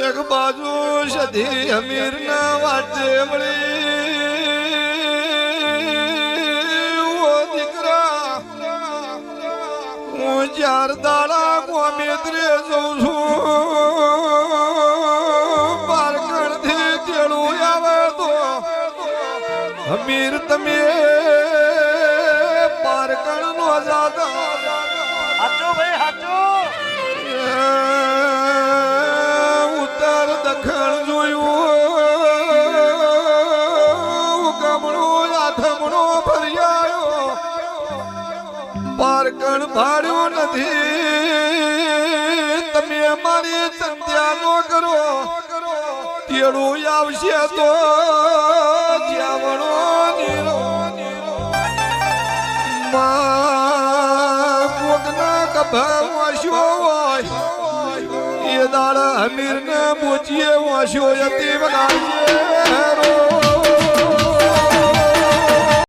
એક બાજુ સધી અમીર ના વાટે મળી ઓ દીકરા હું ચાર દાડા ગોમેત્રે જઉં છું પારકણ થી તેડું આવે તો અમીર તમે પારકણ નો જાતા હાચો ભાઈ હાચો ઉત્તર દક્ષિણ જોયું ગમણો આથમણો ફર્યાયો પારકણ ભાડ્યો નથી તમે મારી ચંદ્યા નો કરો તેડું આવશે તો જ્યાવણો નીરો કોકના કભા વાસ્યો હોય એ દાડા અમીર ને મોચીએ વાસ્યો હતી બનાવીએ